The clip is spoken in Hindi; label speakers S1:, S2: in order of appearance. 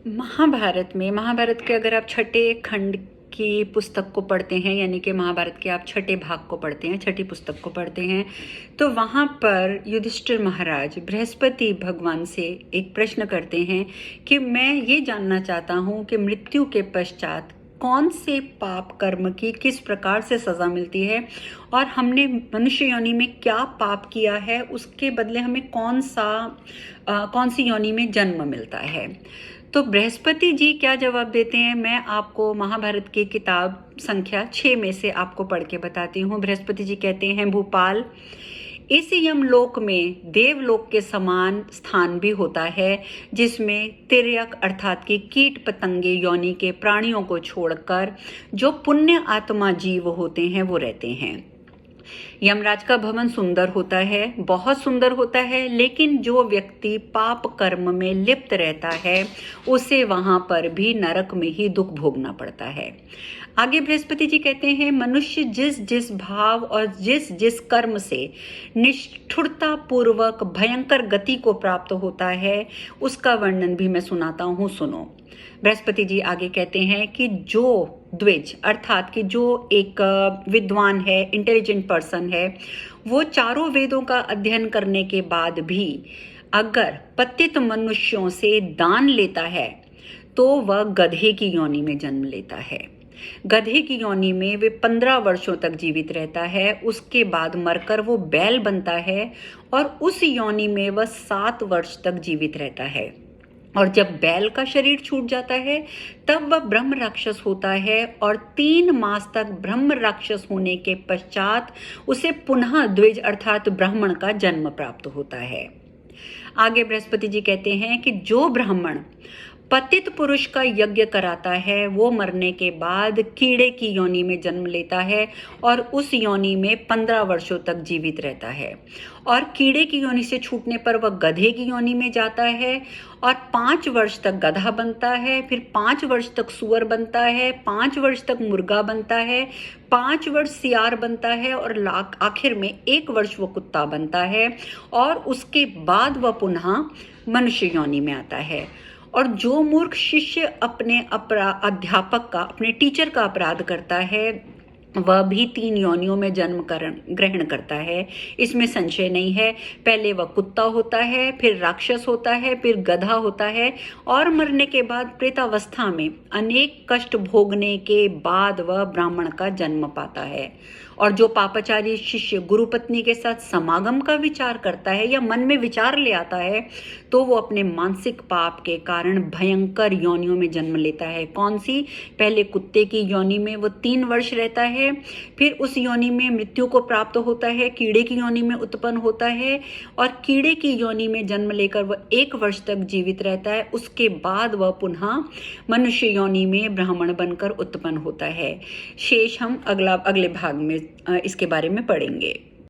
S1: महाभारत के अगर आप छठे खंड की पुस्तक को पढ़ते हैं, यानी कि महाभारत के आप छठे भाग को पढ़ते हैं, छठी पुस्तक को पढ़ते हैं, तो वहाँ पर युधिष्ठिर महाराज बृहस्पति भगवान से एक प्रश्न करते हैं कि मैं ये जानना चाहता हूँ कि मृत्यु के पश्चात कौन से पाप कर्म की किस प्रकार से सज़ा मिलती है, और हमने मनुष्य योनि में क्या पाप किया है, उसके बदले हमें कौन सी योनि में जन्म मिलता है। तो बृहस्पति जी क्या जवाब देते हैं, मैं आपको महाभारत की किताब संख्या 6 में से आपको पढ़ के बताती हूँ। बृहस्पति जी कहते हैं, भूपाल, इस यमलोक में देवलोक के समान स्थान भी होता है, जिसमें तिर्यक अर्थात कि कीट पतंगे योनि के प्राणियों को छोड़कर जो पुण्य आत्मा जीव होते हैं वो रहते हैं। यमराज का भवन सुंदर होता है, बहुत सुंदर होता है, लेकिन जो व्यक्ति पाप कर्म में लिप्त रहता है उसे वहां पर भी नरक में ही दुख भोगना पड़ता है। आगे बृहस्पति जी कहते हैं, मनुष्य जिस जिस भाव और जिस जिस कर्म से निष्ठुरता पूर्वक भयंकर गति को प्राप्त होता है उसका वर्णन भी मैं सुनाता हूँ, सुनो। बृहस्पति जी आगे कहते हैं कि जो द्विज अर्थात कि जो एक विद्वान है, इंटेलिजेंट पर्सन है, वो चारों वेदों का अध्ययन करने के बाद भी अगर पतित मनुष्यों से दान लेता है तो वह गधे की योनि में जन्म लेता है। गधे की योनि में वे 15 वर्षों तक जीवित रहता है, उसके बाद मरकर वो बैल बनता है और उस योनि में वह 7 वर्ष तक जीवित रहता है। और जब बैल का शरीर छूट जाता है तब वह ब्रह्म राक्षस होता है, और 3 मास तक ब्रह्म राक्षस होने के पश्चात उसे पुनः द्विज अर्थात ब्राह्मण का जन्म प्राप्त होता है। आगे बृहस्पति जी कहते हैं कि जो ब्राह्मण पतित पुरुष का यज्ञ कराता है वो मरने के बाद कीड़े की योनि में जन्म लेता है और उस योनि में 15 वर्षों तक जीवित रहता है, और कीड़े की योनि से छूटने पर वह गधे की योनि में जाता है और 5 वर्ष तक गधा बनता है, फिर 5 वर्ष तक सुअर बनता है, 5 वर्ष तक मुर्गा बनता है, 5 वर्ष सियार बनता है, और आखिर में 1 वर्ष वो कुत्ता बनता है, और उसके बाद वह पुनः मनुष्य योनि में आता है। और जो मूर्ख शिष्य अपने अध्यापक का, अपने टीचर का अपराध करता है, वह भी 3 योनियों में जन्म ग्रहण करता है, इसमें संशय नहीं है। पहले वह कुत्ता होता है, फिर राक्षस होता है, फिर गधा होता है, और मरने के बाद प्रेतावस्था में अनेक कष्ट भोगने के बाद वह ब्राह्मण का जन्म पाता है। और जो पापाचारी शिष्य गुरुपत्नी के साथ समागम का विचार करता है या मन में विचार ले आता है, तो वो अपने मानसिक पाप के कारण भयंकर योनियों में जन्म लेता है। कौन सी? पहले कुत्ते की योनि में वो 3 वर्ष रहता है, फिर उस योनि में मृत्यु को प्राप्त होता है, कीड़े की योनि में उत्पन्न होता है, और कीड़े की योनि में जन्म लेकर वह 1 वर्ष तक जीवित रहता है। उसके बाद वह पुनः मनुष्य योनि में ब्राह्मण बनकर उत्पन्न होता है। शेष हम अगले भाग में इसके बारे में पढ़ेंगे।